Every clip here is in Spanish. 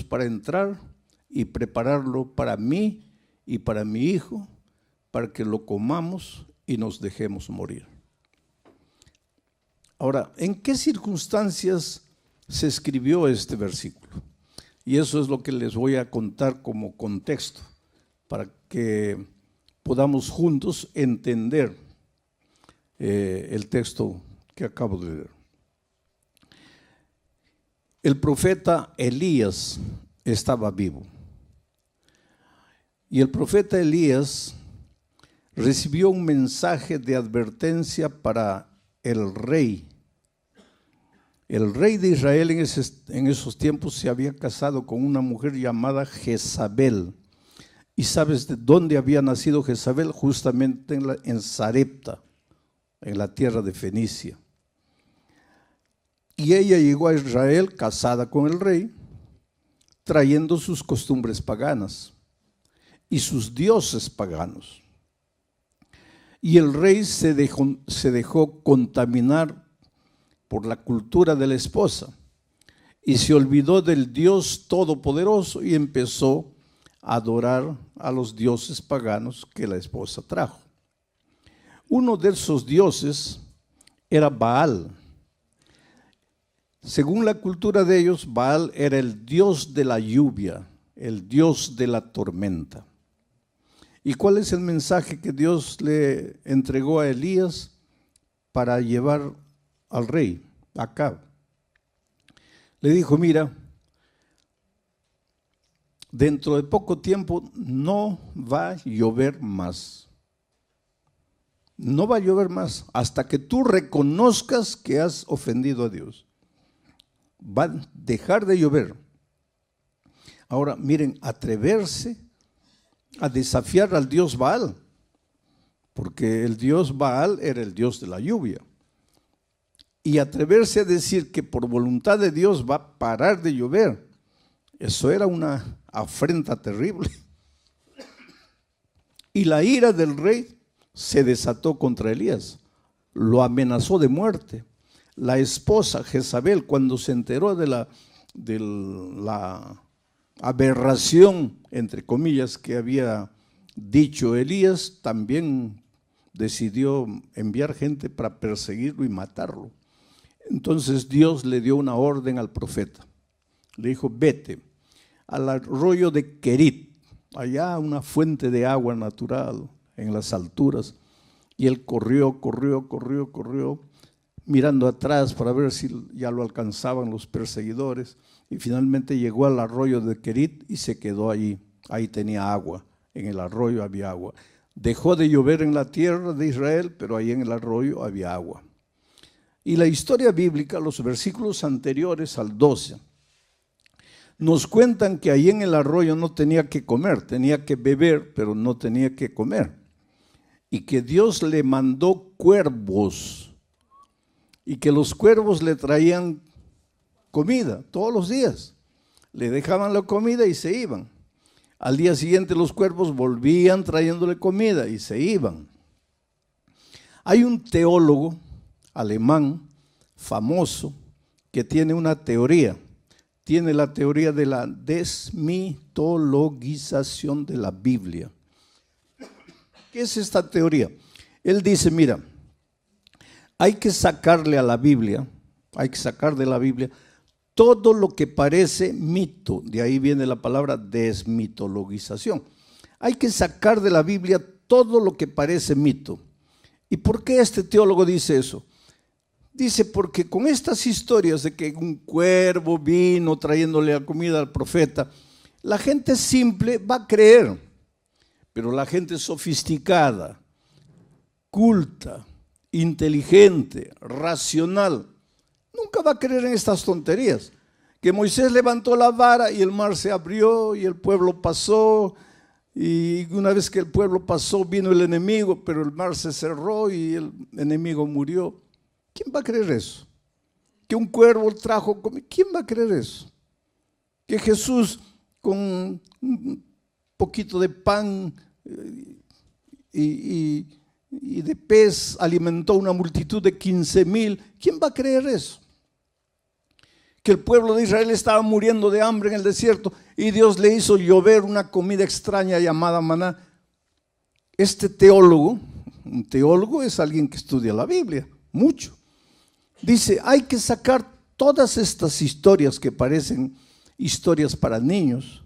para entrar y prepararlo para mí y para mi hijo, para que lo comamos y nos dejemos morir. Ahora, ¿en qué circunstancias se escribió este versículo? Y eso es lo que les voy a contar como contexto, para que podamos juntos entender el texto que acabo de leer. El profeta Elías estaba vivo. Y el profeta Elías recibió un mensaje de advertencia para el rey. El rey de Israel en esos tiempos se había casado con una mujer llamada Jezabel. ¿Y sabes de dónde había nacido Jezabel? Justamente en Sarepta, en la tierra de Fenicia. Y ella llegó a Israel casada con el rey, trayendo sus costumbres paganas y sus dioses paganos. Y el rey se dejó contaminar por la cultura de la esposa y se olvidó del Dios Todopoderoso y empezó a adorar a los dioses paganos que la esposa trajo. Uno de esos dioses era Baal. Según la cultura de ellos, Baal era el dios de la lluvia, el dios de la tormenta. ¿Y cuál es el mensaje que Dios le entregó a Elías para llevar al rey, Acab? Le dijo, mira, dentro de poco tiempo no va a llover más. No va a llover más hasta que tú reconozcas que has ofendido a Dios. Va a dejar de llover. Ahora, miren, atreverse a desafiar al dios Baal, porque el dios Baal era el dios de la lluvia. Y atreverse a decir que por voluntad de Dios va a parar de llover, eso era una afrenta terrible. Y la ira del rey se desató contra Elías, lo amenazó de muerte. La esposa Jezabel, cuando se enteró de la aberración, entre comillas, que había dicho Elías, también decidió enviar gente para perseguirlo y matarlo. Entonces Dios le dio una orden al profeta. Le dijo, vete al arroyo de Querit, allá una fuente de agua natural en las alturas. Y él corrió, mirando atrás para ver si ya lo alcanzaban los perseguidores. Y finalmente llegó al arroyo de Querit y se quedó allí. Ahí tenía agua, en el arroyo había agua. Dejó de llover en la tierra de Israel, pero ahí en el arroyo había agua. Y la historia bíblica, los versículos anteriores al 12, nos cuentan que ahí en el arroyo no tenía que comer, tenía que beber, pero no tenía que comer. Y que Dios le mandó cuervos, y que los cuervos le traían comida todos los días. Le dejaban la comida y se iban. Al día siguiente los cuervos volvían trayéndole comida y se iban. Hay un teólogo alemán famoso que tiene una teoría. Tiene la teoría de la desmitologización de la Biblia. ¿Qué es esta teoría? Él dice, mira, hay que sacarle a la Biblia, hay que sacar de la Biblia todo lo que parece mito. De ahí viene la palabra desmitologización. Hay que sacar de la Biblia todo lo que parece mito. ¿Y por qué este teólogo dice eso? Dice, porque con estas historias de que un cuervo vino trayéndole la comida al profeta, la gente simple va a creer, pero la gente sofisticada, culta, inteligente, racional, nunca va a creer en estas tonterías. Que Moisés levantó la vara y el mar se abrió y el pueblo pasó, y una vez que el pueblo pasó vino el enemigo, pero el mar se cerró y el enemigo murió. ¿Quién va a creer eso? Que un cuervo trajo comida. ¿Quién va a creer eso? Que Jesús con un poquito de pan y de pez alimentó una multitud de 15,000. ¿Quién va a creer eso? que el pueblo de Israel estaba muriendo de hambre en el desierto y Dios le hizo llover una comida extraña llamada maná. Este teólogo, un teólogo es alguien que estudia la Biblia, mucho. Dice, hay que sacar todas estas historias que parecen historias para niños,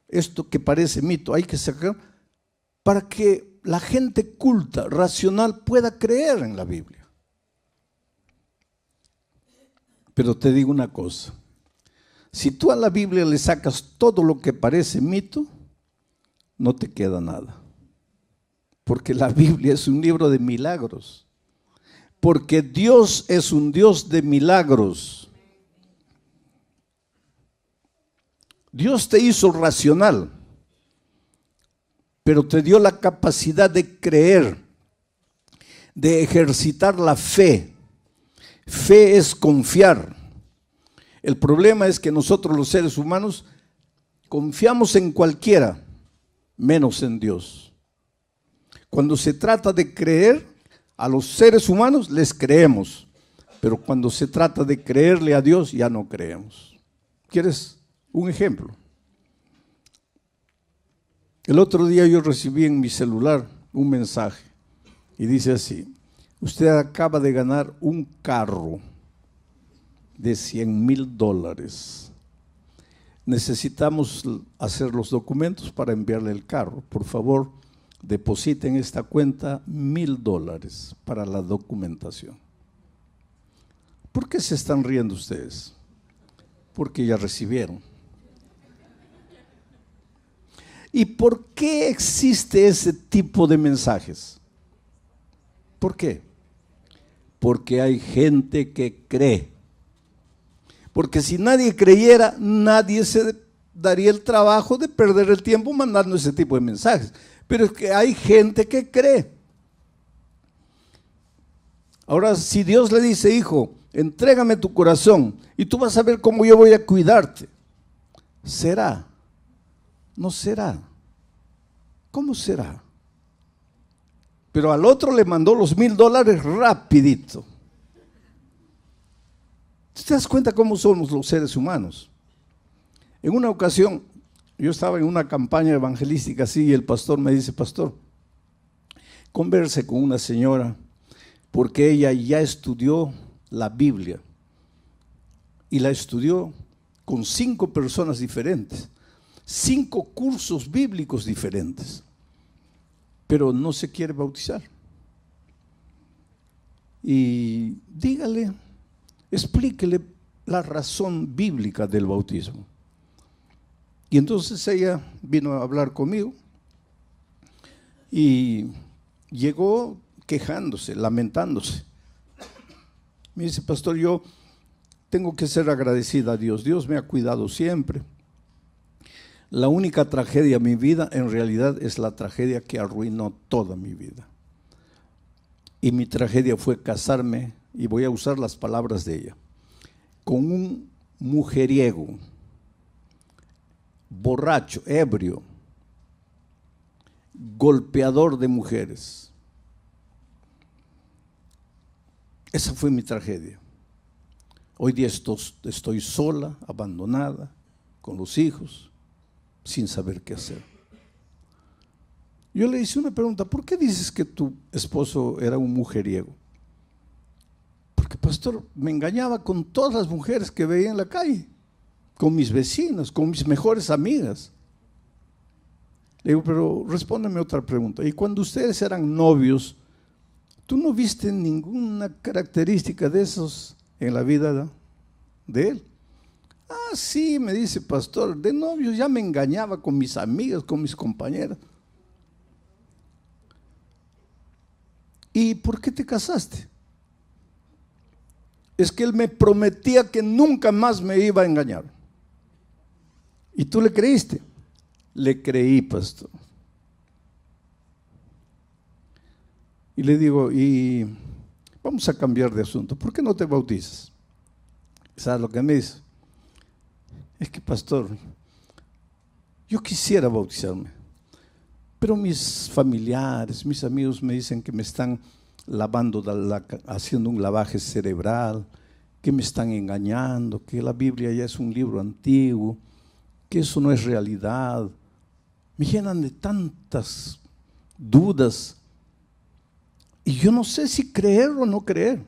esto que parece mito, hay que sacar para que la gente culta, racional, pueda creer en la Biblia. Pero te digo una cosa, si tú a la Biblia le sacas todo lo que parece mito, no te queda nada. Porque la Biblia es un libro de milagros. Porque Dios es un Dios de milagros. Dios te hizo racional, pero te dio la capacidad de creer, de ejercitar la fe. Fe es confiar. El problema es que nosotros los seres humanos confiamos en cualquiera, menos en Dios. Cuando se trata de creer, a los seres humanos les creemos, pero cuando se trata de creerle a Dios ya no creemos. ¿Quieres un ejemplo? El otro día yo recibí en mi celular un mensaje y dice así: usted acaba de ganar un carro de $100,000. Necesitamos hacer los documentos para enviarle el carro. Por favor, depositen en esta cuenta $1,000 para la documentación. ¿Por qué se están riendo ustedes? Porque ya recibieron. ¿Y por qué existe ese tipo de mensajes? ¿Por qué? Porque hay gente que cree. Porque si nadie creyera, nadie se daría el trabajo de perder el tiempo mandando ese tipo de mensajes. Pero es que hay gente que cree. Ahora, si Dios le dice, hijo, entrégame tu corazón y tú vas a ver cómo yo voy a cuidarte, ¿será? No será. ¿Cómo será? Pero al otro le mandó los $1,000 rapidito. ¿Te das cuenta cómo somos los seres humanos? En una ocasión, yo estaba en una campaña evangelística así y el pastor me dice, pastor, converse con una señora porque ella ya estudió la Biblia y la estudió con 5 personas diferentes, 5 cursos bíblicos diferentes, pero no se quiere bautizar. Y dígale, explíquele la razón bíblica del bautismo. Y entonces ella vino a hablar conmigo y llegó quejándose, lamentándose. Me dice, pastor, yo tengo que ser agradecida a Dios. Dios me ha cuidado siempre. La única tragedia de mi vida en realidad es la tragedia que arruinó toda mi vida. Y mi tragedia fue casarme, y voy a usar las palabras de ella, con un mujeriego, borracho, ebrio, golpeador de mujeres. Esa fue mi tragedia. Hoy día estoy sola, abandonada, con los hijos, sin saber qué hacer. Yo le hice una pregunta, ¿por qué dices que tu esposo era un mujeriego? Porque, pastor, me engañaba con todas las mujeres que veía en la calle, con mis vecinas, con mis mejores amigas. Le digo, pero respóndeme otra pregunta. Y cuando ustedes eran novios, ¿tú no viste ninguna característica de esos en la vida de él? Ah, sí, me dice, pastor, de novios ya me engañaba con mis amigas, con mis compañeras. ¿Y por qué te casaste? Es que él me prometía que nunca más me iba a engañar. ¿Y tú le creíste? Le creí, pastor. Y le digo, y vamos a cambiar de asunto, ¿por qué no te bautizas? ¿Sabes lo que me dice? Es que, pastor, yo quisiera bautizarme, pero mis familiares, mis amigos me dicen que me están lavando, haciendo un lavaje cerebral, que me están engañando, que la Biblia ya es un libro antiguo, que eso no es realidad. Me llenan de tantas dudas y yo no sé si creer o no creer.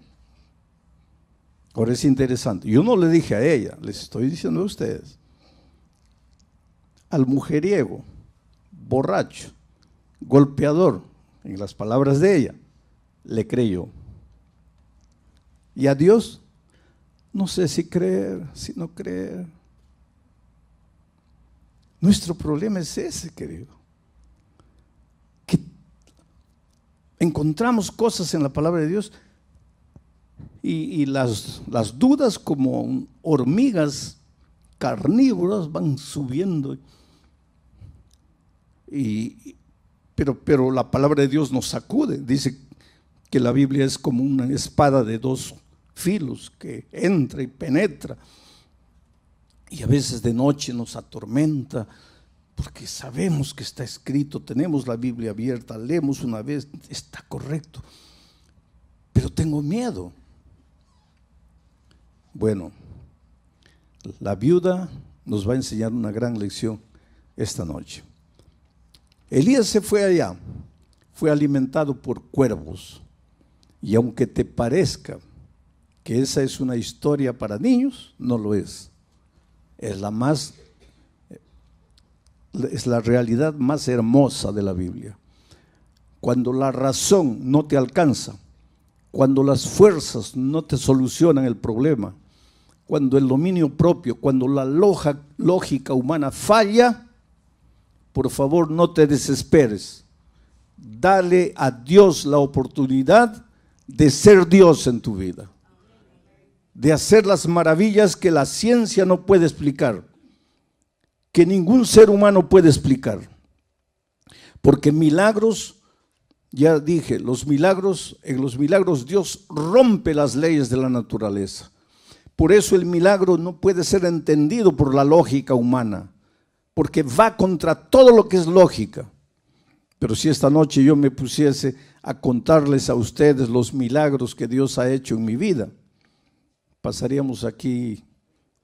Ahora es interesante, yo no le dije a ella, les estoy diciendo a ustedes. Al mujeriego, borracho, golpeador, en las palabras de ella, le creyó. Y a Dios, no sé si creer, si no creer. Nuestro problema es ese, querido. Que encontramos cosas en la palabra de Dios y las dudas como hormigas carnívoras van subiendo. Pero la palabra de Dios nos sacude. Dice que la Biblia es como una espada de dos filos que entra y penetra. Y a veces de noche nos atormenta porque sabemos que está escrito, tenemos la Biblia abierta, leemos una vez, está correcto, pero tengo miedo. Bueno, la viuda nos va a enseñar una gran lección esta noche. Elías se fue allá, fue alimentado por cuervos, y aunque te parezca que esa es una historia para niños, no lo es. Es la realidad más hermosa de la Biblia. Cuando la razón no te alcanza, cuando las fuerzas no te solucionan el problema, cuando el dominio propio, cuando la lógica humana falla, por favor no te desesperes. Dale a Dios la oportunidad de ser Dios en tu vida, de hacer las maravillas que la ciencia no puede explicar, que ningún ser humano puede explicar. Porque milagros, ya dije, en los milagros Dios rompe las leyes de la naturaleza. Por eso el milagro no puede ser entendido por la lógica humana, porque va contra todo lo que es lógica. Pero si esta noche yo me pusiese a contarles a ustedes los milagros que Dios ha hecho en mi vida, pasaríamos aquí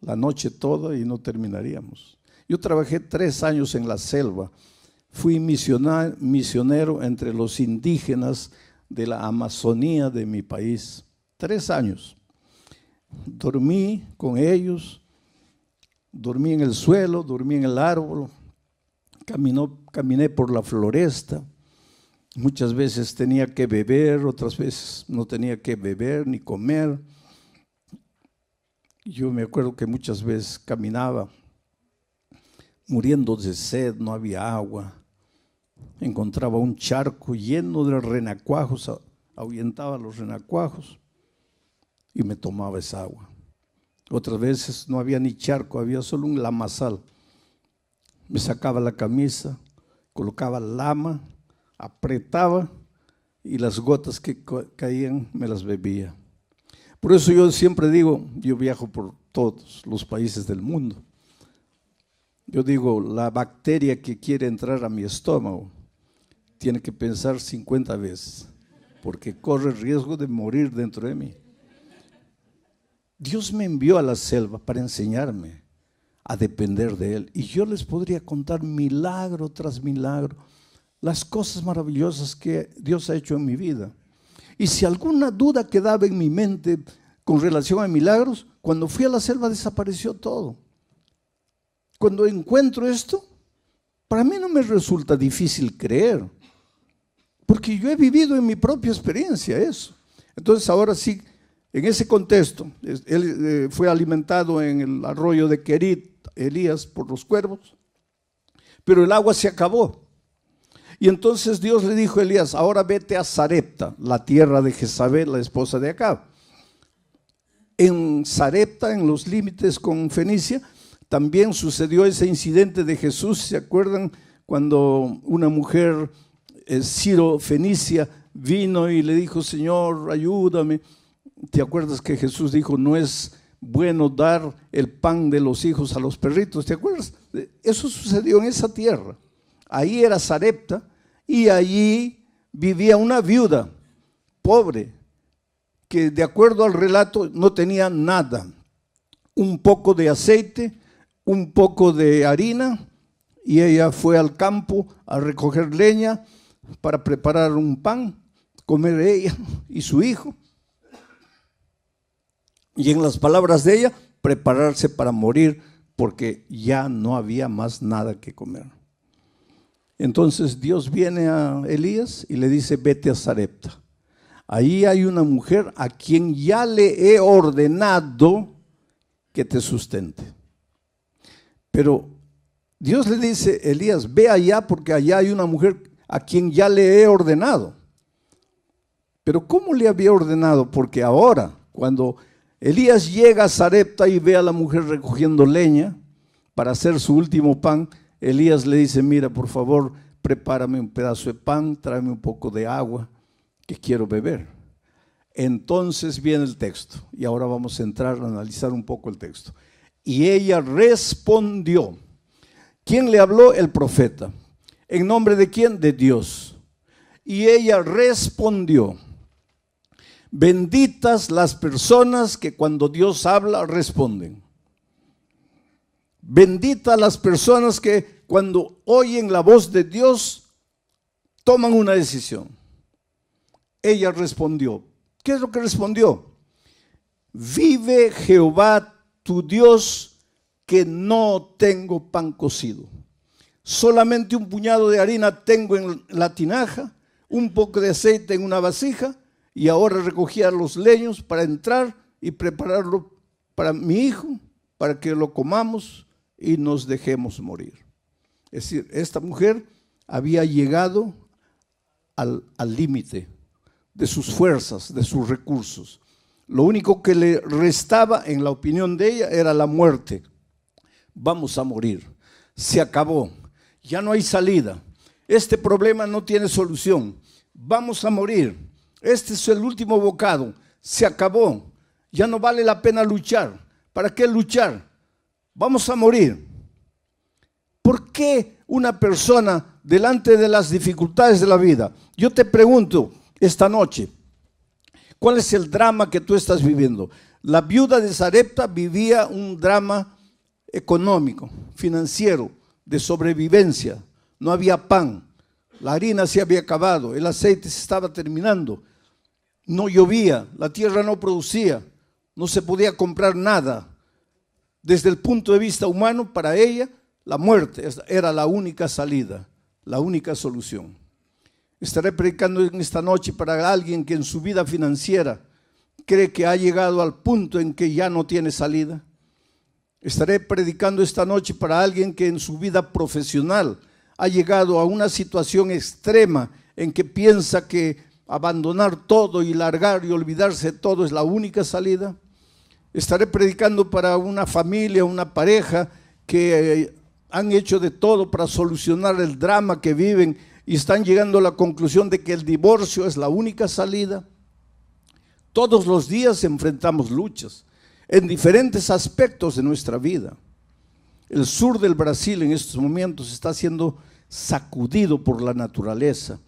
la noche toda y no terminaríamos. Yo trabajé 3 años en la selva, fui misionero entre los indígenas de la Amazonía de mi país, 3 años. Dormí con ellos, dormí en el suelo, dormí en el árbol, caminé por la floresta. Muchas veces tenía que beber, otras veces no tenía que beber ni comer. Yo me acuerdo que muchas veces caminaba muriendo de sed, no había agua. Encontraba un charco lleno de renacuajos, ahuyentaba los renacuajos y me tomaba esa agua. Otras veces no había ni charco, había solo un lamazal. Me sacaba la camisa, colocaba lama, apretaba y las gotas que caían me las bebía. Por eso yo siempre digo, yo viajo por todos los países del mundo. Yo digo, la bacteria que quiere entrar a mi estómago tiene que pensar 50 veces, porque corre riesgo de morir dentro de mí. Dios me envió a la selva para enseñarme a depender de Él. Y yo les podría contar milagro tras milagro, las cosas maravillosas que Dios ha hecho en mi vida. Y si alguna duda quedaba en mi mente con relación a milagros, cuando fui a la selva desapareció todo. Cuando encuentro esto, para mí no me resulta difícil creer, porque yo he vivido en mi propia experiencia eso. Entonces ahora sí, en ese contexto, él fue alimentado en el arroyo de Querit, Elías, por los cuervos, pero el agua se acabó. Y entonces Dios le dijo a Elías, ahora vete a Sarepta, la tierra de Jezabel, la esposa de Acab. En Sarepta, en los límites con Fenicia, también sucedió ese incidente de Jesús. ¿Se acuerdan cuando una mujer Ciro-Fenicia vino y le dijo, Señor, ayúdame? ¿Te acuerdas que Jesús dijo, no es bueno dar el pan de los hijos a los perritos? ¿Te acuerdas? Eso sucedió en esa tierra. Ahí era Sarepta y allí vivía una viuda pobre que de acuerdo al relato no tenía nada. Un poco de aceite, un poco de harina, y ella fue al campo a recoger leña para preparar un pan, comer ella y su hijo. Y en las palabras de ella, prepararse para morir, porque ya no había más nada que comer. Entonces Dios viene a Elías y le dice, vete a Sarepta. Ahí hay una mujer a quien ya le he ordenado que te sustente. Pero Dios le dice, Elías, ve allá porque allá hay una mujer a quien ya le he ordenado. Pero ¿cómo le había ordenado? Porque ahora, cuando Elías llega a Sarepta y ve a la mujer recogiendo leña para hacer su último pan, Elías le dice, mira, por favor, prepárame un pedazo de pan, tráeme un poco de agua, que quiero beber. Entonces viene el texto, y ahora vamos a entrar a analizar un poco el texto. Y ella respondió. ¿Quién le habló? El profeta. ¿En nombre de quién? De Dios. Y ella respondió. Benditas las personas que cuando Dios habla responden. Benditas las personas que cuando oyen la voz de Dios toman una decisión. Ella respondió. ¿Qué es lo que respondió? Vive Jehová tu Dios que no tengo pan cocido. Solamente un puñado de harina tengo en la tinaja, un poco de aceite en una vasija, y ahora recogía los leños para entrar y prepararlo para mi hijo, para que lo comamos y nos dejemos morir. Es decir, esta mujer había llegado al límite de sus fuerzas, de sus recursos. Lo único que le restaba, en la opinión de ella, era la muerte. Vamos a morir. Se acabó. Ya no hay salida. Este problema no tiene solución. Vamos a morir. Este es el último bocado. Se acabó. Ya no vale la pena luchar. ¿Para qué luchar? Vamos a morir. ¿Por qué una persona delante de las dificultades de la vida? Yo te pregunto esta noche, ¿cuál es el drama que tú estás viviendo? La viuda de Sarepta vivía un drama económico, financiero, de sobrevivencia. No había pan, la harina se había acabado, el aceite se estaba terminando, no llovía, la tierra no producía, no se podía comprar nada. Desde el punto de vista humano, para ella, la muerte era la única salida, la única solución. Estaré predicando en esta noche para alguien que en su vida financiera cree que ha llegado al punto en que ya no tiene salida. Estaré predicando esta noche para alguien que en su vida profesional ha llegado a una situación extrema en que piensa que abandonar todo y largar y olvidarse de todo es la única salida. Estaré predicando para una familia, una pareja que han hecho de todo para solucionar el drama que viven y están llegando a la conclusión de que el divorcio es la única salida. Todos los días enfrentamos luchas en diferentes aspectos de nuestra vida. El sur del Brasil en estos momentos está siendo sacudido por la naturaleza.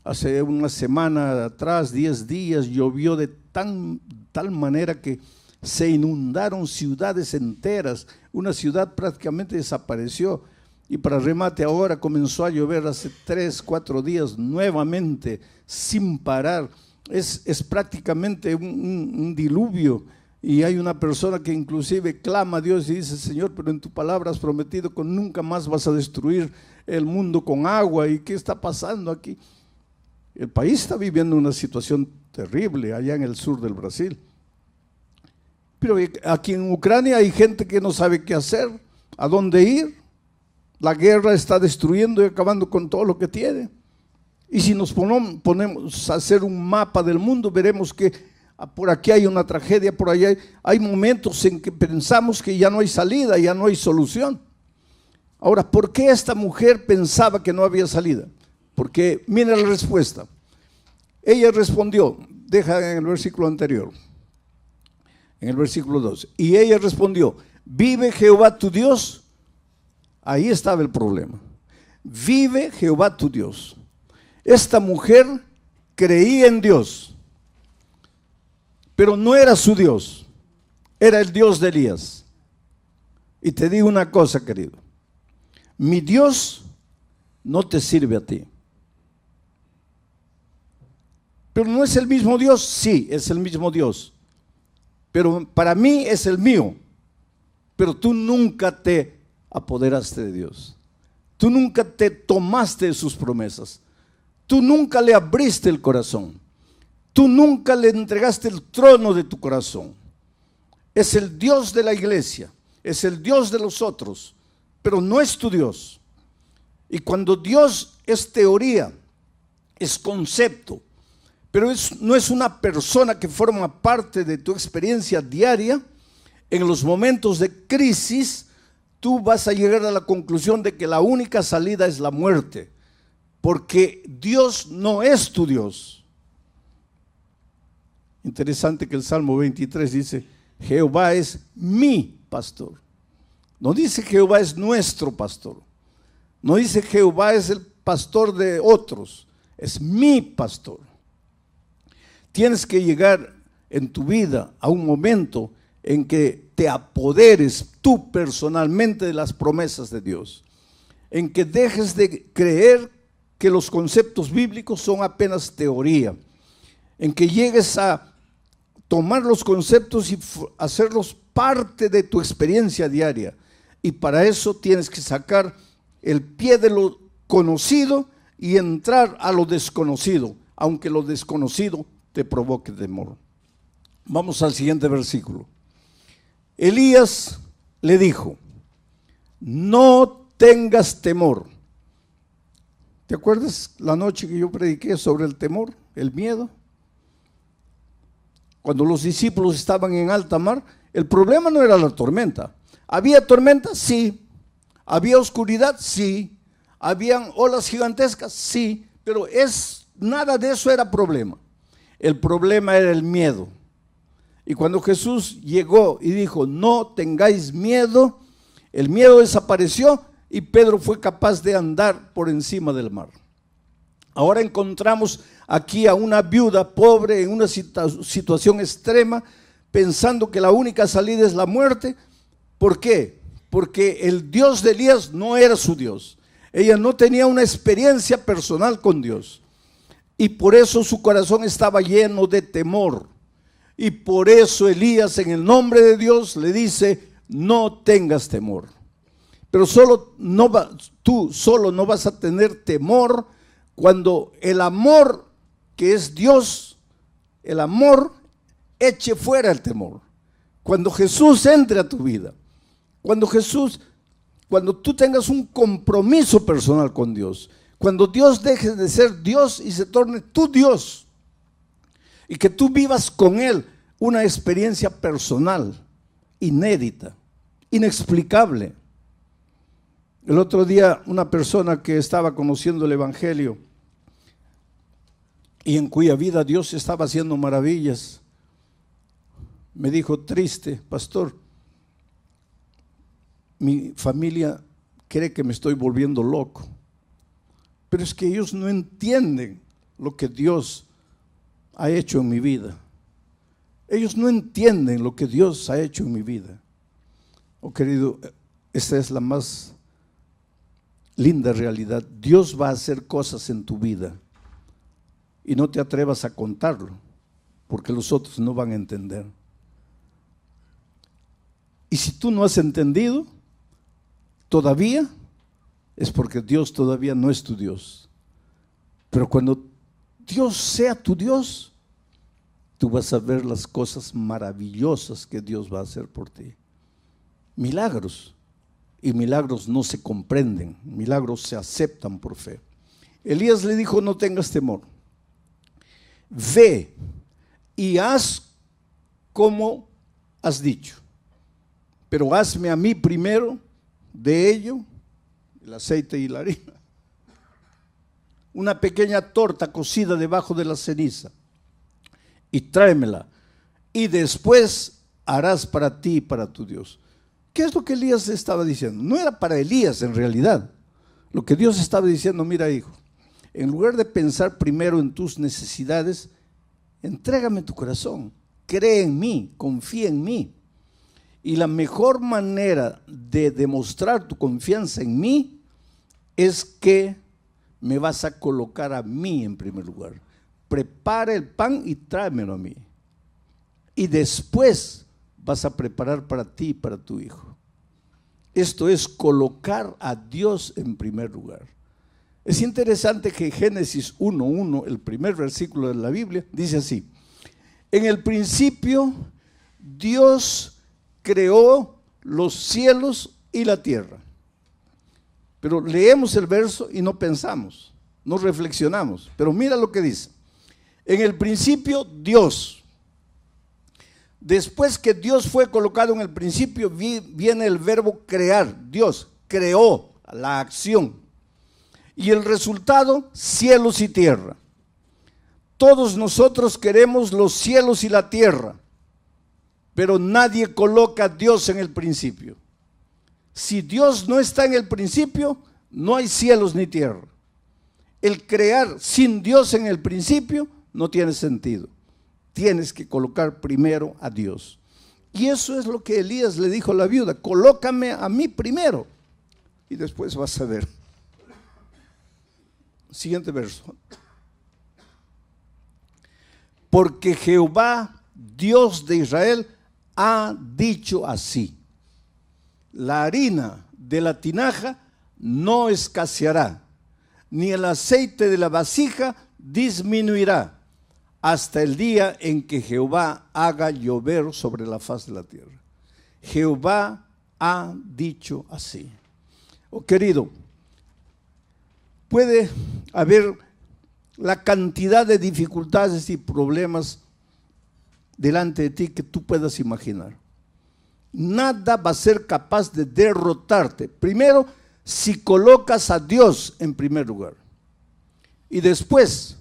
Hace una semana atrás, 10 días, llovió de tal manera que se inundaron ciudades enteras. Una ciudad prácticamente desapareció. Y para remate ahora comenzó a llover hace 3, 4 días nuevamente sin parar. Es prácticamente un diluvio. Y hay una persona que inclusive clama a Dios y dice, Señor, pero en tu palabra has prometido que nunca más vas a destruir el mundo con agua. ¿Y qué está pasando aquí? El país está viviendo una situación terrible allá en el sur del Brasil. Pero aquí en Ucrania hay gente que no sabe qué hacer, a dónde ir. La guerra está destruyendo y acabando con todo lo que tiene. Y si nos ponemos a hacer un mapa del mundo, veremos que por aquí hay una tragedia, por allá hay momentos en que pensamos que ya no hay salida, ya no hay solución. Ahora, ¿por qué esta mujer pensaba que no había salida? Porque mira la respuesta. Ella respondió, deja en el versículo anterior, en el versículo 12. Y ella respondió, vive Jehová tu Dios. Ahí estaba el problema. Vive Jehová tu Dios. Esta mujer creía en Dios. pero no era su Dios, era el Dios de Elías. Y te digo una cosa, querido, mi Dios no te sirve a ti. Pero no es el mismo Dios, sí, es el mismo Dios. Pero para mí es el mío. Pero tú nunca te apoderaste de Dios. Tú nunca te tomaste de sus promesas. Tú nunca le abriste el corazón. Tú nunca le entregaste el trono de tu corazón. Es el Dios de la iglesia, es el Dios de los otros, pero no es tu Dios. Y cuando Dios es teoría, es concepto, pero no es una persona que forma parte de tu experiencia diaria, en los momentos de crisis, tú vas a llegar a la conclusión de que la única salida es la muerte, porque Dios no es tu Dios. Interesante que el Salmo 23 dice, Jehová es mi pastor. No dice Jehová es nuestro pastor. No dice Jehová es el pastor de otros. Es mi pastor. Tienes que llegar en tu vida a un momento en que te apoderes tú personalmente de las promesas de Dios. En que dejes de creer que los conceptos bíblicos son apenas teoría. En que llegues a tomar los conceptos y hacerlos parte de tu experiencia diaria. Y para eso tienes que sacar el pie de lo conocido y entrar a lo desconocido, aunque lo desconocido te provoque temor. Vamos al siguiente versículo. Elías le dijo, no tengas temor. ¿Te acuerdas la noche que yo prediqué sobre el temor, el miedo? Cuando los discípulos estaban en alta mar, el problema no era la tormenta. ¿Había tormenta? Sí. ¿Había oscuridad? Sí. ¿Habían olas gigantescas? Sí. Pero nada de eso era problema. El problema era el miedo. Y cuando Jesús llegó y dijo, no tengáis miedo, el miedo desapareció y Pedro fue capaz de andar por encima del mar. Ahora encontramos aquí a una viuda pobre en una situación extrema, pensando que la única salida es la muerte. ¿Por qué? Porque el Dios de Elías no era su Dios. Ella no tenía una experiencia personal con Dios. Y por eso su corazón estaba lleno de temor. Y por eso Elías, en el nombre de Dios, le dice, no tengas temor. Pero tú solo no vas a tener temor cuando el amor que es Dios, el amor eche fuera el temor. Cuando Jesús entre a tu vida, cuando tú tengas un compromiso personal con Dios, cuando Dios deje de ser Dios y se torne tu Dios, y que tú vivas con Él una experiencia personal, inédita, inexplicable. El otro día una persona que estaba conociendo el Evangelio y en cuya vida Dios estaba haciendo maravillas, me dijo, triste, pastor, mi familia cree que me estoy volviendo loco, pero es que ellos no entienden lo que Dios ha hecho en mi vida. Ellos no entienden lo que Dios ha hecho en mi vida. Oh querido, esta es la más linda realidad. Dios va a hacer cosas en tu vida y no te atrevas a contarlo porque los otros no van a entender. Y si tú no has entendido todavía, es porque Dios todavía no es tu Dios. Pero cuando Dios sea tu Dios, tú vas a ver las cosas maravillosas que Dios va a hacer por ti. Milagros. Y milagros no se comprenden, milagros se aceptan por fe. Elías le dijo, no tengas temor. Ve y haz como has dicho. Pero hazme a mí primero de ello, el aceite y la harina, una pequeña torta cocida debajo de la ceniza y tráemela. Y después harás para ti y para tu Dios. ¿Qué es lo que Elías estaba diciendo? No era para Elías en realidad. Lo que Dios estaba diciendo, mira hijo, en lugar de pensar primero en tus necesidades, entrégame tu corazón, cree en mí, confía en mí. Y la mejor manera de demostrar tu confianza en mí es que me vas a colocar a mí en primer lugar. Prepara el pan y tráemelo a mí. Y después vas a preparar para ti y para tu hijo. Esto es colocar a Dios en primer lugar. Es interesante que Génesis 1:1, el primer versículo de la Biblia, dice así: en el principio Dios creó los cielos y la tierra. Pero leemos el verso y no pensamos, no reflexionamos. Pero mira lo que dice. En el principio Dios. Después que Dios fue colocado en el principio, viene el verbo crear. Dios creó la acción. Y el resultado, cielos y tierra. Todos nosotros queremos los cielos y la tierra, pero nadie coloca a Dios en el principio. Si Dios no está en el principio, no hay cielos ni tierra. El crear sin Dios en el principio no tiene sentido. Tienes que colocar primero a Dios. Y eso es lo que Elías le dijo a la viuda: colócame a mí primero y después vas a ver. Siguiente verso. Porque Jehová, Dios de Israel, ha dicho así: la harina de la tinaja no escaseará, ni el aceite de la vasija disminuirá, hasta el día en que Jehová haga llover sobre la faz de la tierra. Jehová ha dicho así. Oh, querido, puede haber la cantidad de dificultades y problemas delante de ti que tú puedas imaginar. Nada va a ser capaz de derrotarte. Primero, si colocas a Dios en primer lugar. Y después,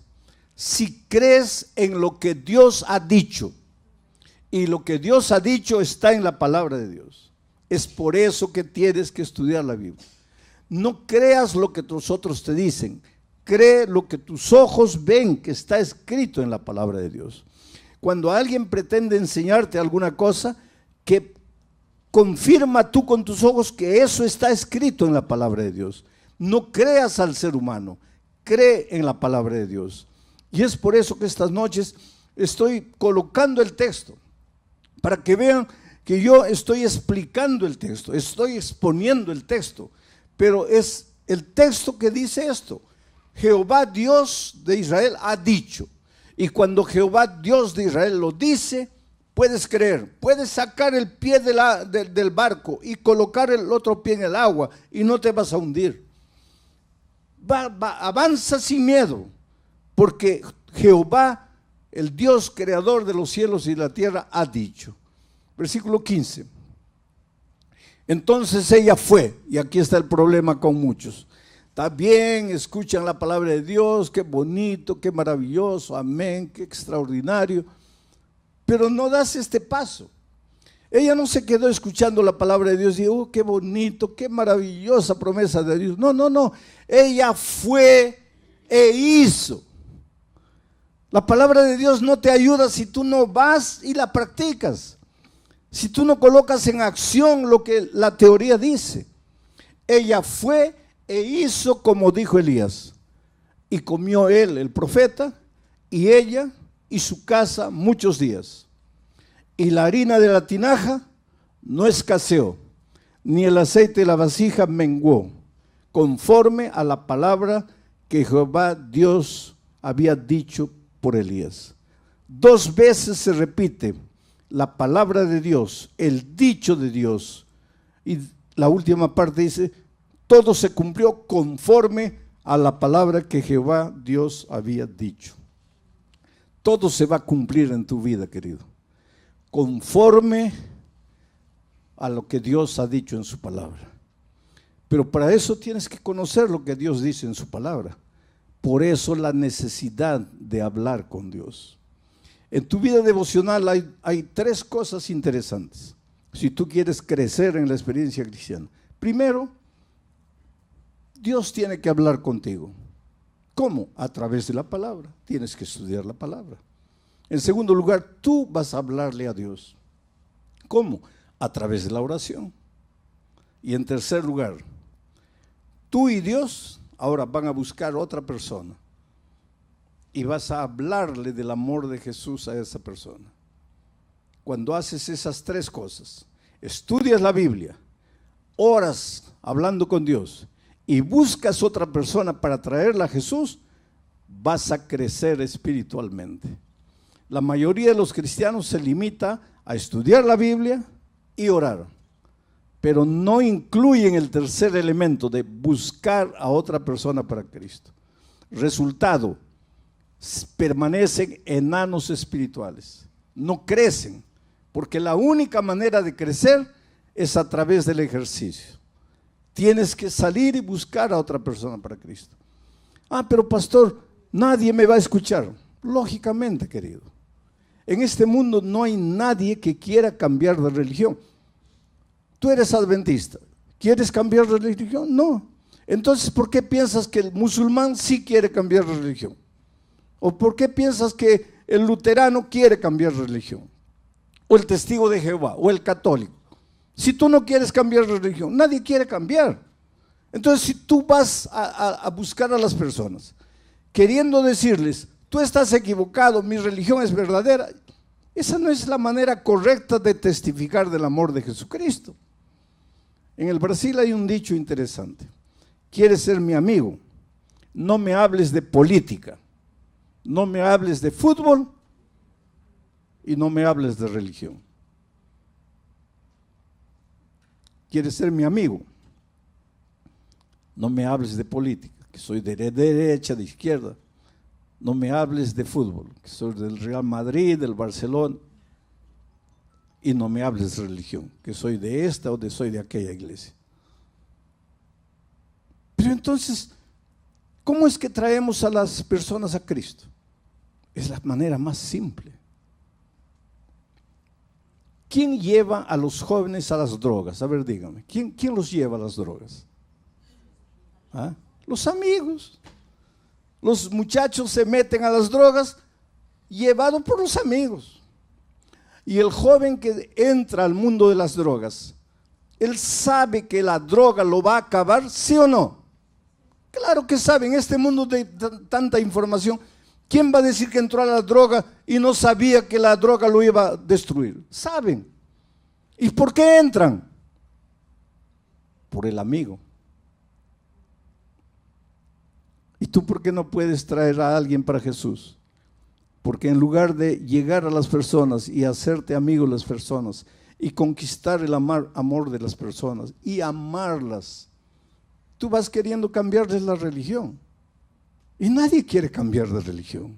si crees en lo que Dios ha dicho. Y lo que Dios ha dicho está en la palabra de Dios. Es por eso que tienes que estudiar la Biblia. No creas lo que tus otros te dicen. Cree lo que tus ojos ven que está escrito en la palabra de Dios. Cuando alguien pretende enseñarte alguna cosa, que confirma tú con tus ojos que eso está escrito en la palabra de Dios. No creas al ser humano, cree en la palabra de Dios. Y es por eso que estas noches estoy colocando el texto, para que vean que yo estoy explicando el texto, estoy exponiendo el texto, pero es el texto que dice esto: Jehová Dios de Israel ha dicho. Y cuando Jehová Dios de Israel lo dice, puedes creer, puedes sacar el pie del barco y colocar el otro pie en el agua y no te vas a hundir. Avanza sin miedo, porque Jehová, el Dios creador de los cielos y la tierra, ha dicho. Versículo 15. Entonces ella fue, y aquí está el problema con muchos. Está bien, escuchan la palabra de Dios, qué bonito, qué maravilloso, amén, qué extraordinario, pero no das este paso. Ella no se quedó escuchando la palabra de Dios y dijo: oh, qué bonito, qué maravillosa promesa de Dios. No, ella fue e hizo. La palabra de Dios no te ayuda si tú no vas y la practicas, si tú no colocas en acción lo que la teoría dice. Ella fue e hizo como dijo Elías, y comió él, el profeta, y ella y su casa muchos días. Y la harina de la tinaja no escaseó, ni el aceite de la vasija menguó, conforme a la palabra que Jehová Dios había dicho por Elías. 2 veces se repite la palabra de Dios, el dicho de Dios, y la última parte dice: todo se cumplió conforme a la palabra que Jehová Dios había dicho. Todo se va a cumplir en tu vida, querido, conforme a lo que Dios ha dicho en su palabra. Pero para eso tienes que conocer lo que Dios dice en su palabra. Por eso la necesidad de hablar con Dios. En tu vida devocional hay 3 cosas interesantes, si tú quieres crecer en la experiencia cristiana. Primero, Dios tiene que hablar contigo. ¿Cómo? A través de la palabra. Tienes que estudiar la palabra. En segundo lugar, tú vas a hablarle a Dios. ¿Cómo? A través de la oración. Y en tercer lugar, tú y Dios ahora van a buscar otra persona. Y vas a hablarle del amor de Jesús a esa persona. Cuando haces esas tres cosas, estudias la Biblia, oras hablando con Dios y buscas otra persona para traerla a Jesús, vas a crecer espiritualmente. La mayoría de los cristianos se limita a estudiar la Biblia y orar, pero no incluyen el tercer elemento de buscar a otra persona para Cristo. Resultado, permanecen enanos espirituales, no crecen, porque la única manera de crecer es a través del ejercicio. Tienes que salir y buscar a otra persona para Cristo. Pero pastor, nadie me va a escuchar. Lógicamente, querido. En este mundo no hay nadie que quiera cambiar de religión. Tú eres adventista, ¿quieres cambiar de religión? No. Entonces, ¿por qué piensas que el musulmán sí quiere cambiar de religión? ¿O por qué piensas que el luterano quiere cambiar de religión? O el testigo de Jehová, o el católico. Si tú no quieres cambiar de religión, nadie quiere cambiar. Entonces, si tú vas a buscar a las personas, queriendo decirles, tú estás equivocado, mi religión es verdadera, esa no es la manera correcta de testificar del amor de Jesucristo. En el Brasil hay un dicho interesante: ¿quieres ser mi amigo? No me hables de política, no me hables de fútbol y no me hables de religión. ¿Quieres ser mi amigo? No me hables de política, que soy de derecha, de izquierda. No me hables de fútbol, que soy del Real Madrid, del Barcelona. Y no me hables de religión, que soy de esta o soy de aquella iglesia. Pero entonces, ¿cómo es que traemos a las personas a Cristo? Es la manera más simple. ¿Quién lleva a los jóvenes a las drogas? A ver, dígame, ¿quién los lleva a las drogas? Los amigos. Los muchachos se meten a las drogas llevados por los amigos. Y el joven que entra al mundo de las drogas, ¿él sabe que la droga lo va a acabar, sí o no? Claro que sabe. En este mundo de tanta información, ¿quién va a decir que entró a la droga y no sabía que la droga lo iba a destruir? Saben. ¿Y por qué entran? Por el amigo. ¿Y tú por qué no puedes traer a alguien para Jesús? Porque en lugar de llegar a las personas y hacerte amigo de las personas y conquistar el amor de las personas y amarlas, tú vas queriendo cambiarles la religión. Y nadie quiere cambiar de religión.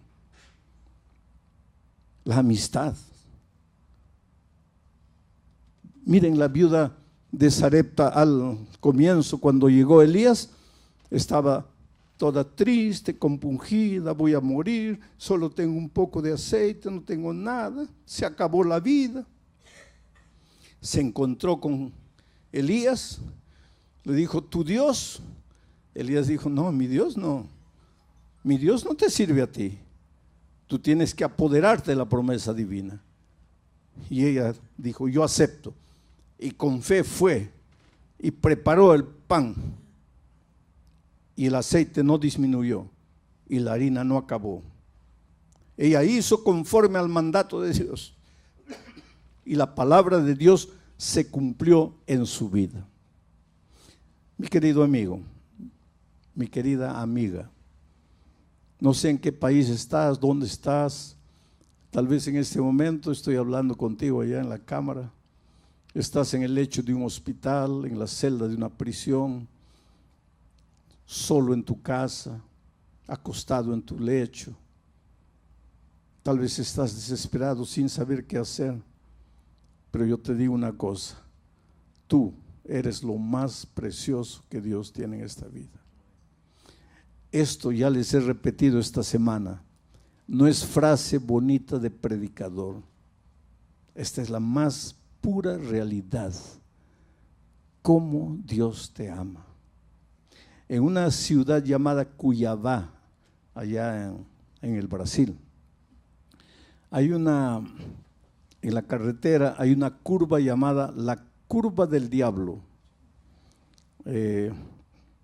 La amistad. Miren, la viuda de Sarepta al comienzo, cuando llegó Elías, estaba toda triste, compungida, voy a morir, solo tengo un poco de aceite, no tengo nada, se acabó la vida. Se encontró con Elías, le dijo, ¿tu Dios? Elías dijo, no, mi Dios no te sirve a ti, tú tienes que apoderarte de la promesa divina. Y ella dijo, yo acepto, y con fe fue y preparó el pan. Y el aceite no disminuyó y la harina no acabó. Ella hizo conforme al mandato de Dios y la palabra de Dios se cumplió en su vida. Mi querido amigo, mi querida amiga, no sé en qué país estás, dónde estás. Tal vez en este momento estoy hablando contigo allá en la cámara. Estás en el lecho de un hospital, en la celda de una prisión, solo en tu casa, acostado en tu lecho. Tal vez estás desesperado sin saber qué hacer, pero yo te digo una cosa: tú eres lo más precioso que Dios tiene en esta vida. Esto ya les he repetido esta semana, no es frase bonita de predicador, esta es la más pura realidad. Cómo Dios te ama. En una ciudad llamada Cuiabá, allá en el Brasil, En la carretera hay una curva llamada la curva del diablo,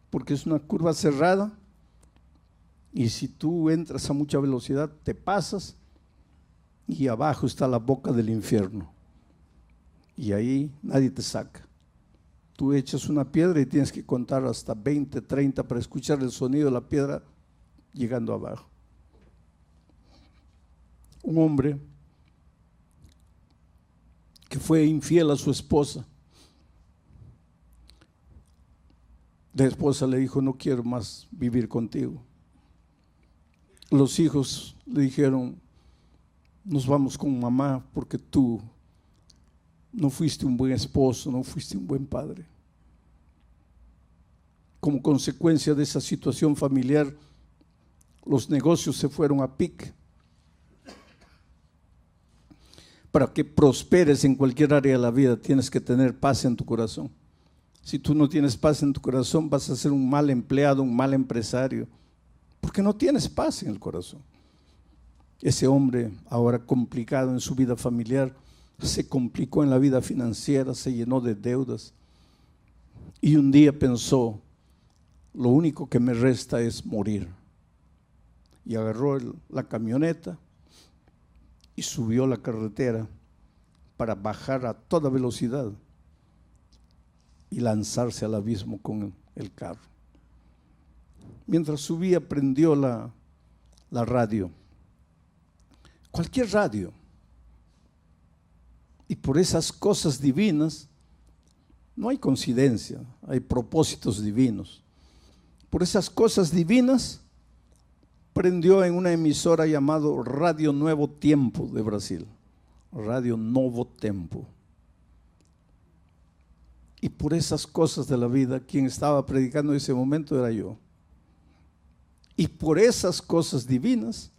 porque es una curva cerrada y si tú entras a mucha velocidad te pasas y abajo está la boca del infierno y ahí nadie te saca. Tú echas una piedra y tienes que contar hasta 20, 30 para escuchar el sonido de la piedra llegando abajo. Un hombre que fue infiel a su esposa. La esposa le dijo: no quiero más vivir contigo. Los hijos le dijeron: nos vamos con mamá porque tú no fuiste un buen esposo, no fuiste un buen padre. Como consecuencia de esa situación familiar, los negocios se fueron a pique. Para que prosperes en cualquier área de la vida, tienes que tener paz en tu corazón. Si tú no tienes paz en tu corazón, vas a ser un mal empleado, un mal empresario, porque no tienes paz en el corazón. Ese hombre, ahora complicado en su vida familiar, se complicó en la vida financiera, se llenó de deudas y un día pensó: lo único que me resta es morir. Y agarró la camioneta y subió la carretera para bajar a toda velocidad y lanzarse al abismo con el carro. Mientras subía, prendió la radio, cualquier radio, y por esas cosas divinas no hay coincidencia, hay propósitos divinos. Por esas cosas divinas prendió en una emisora llamado Radio Nuevo Tempo de Brasil, Radio Novo Tempo. Y por esas cosas de la vida, quien estaba predicando en ese momento era yo. Y por esas cosas divinas,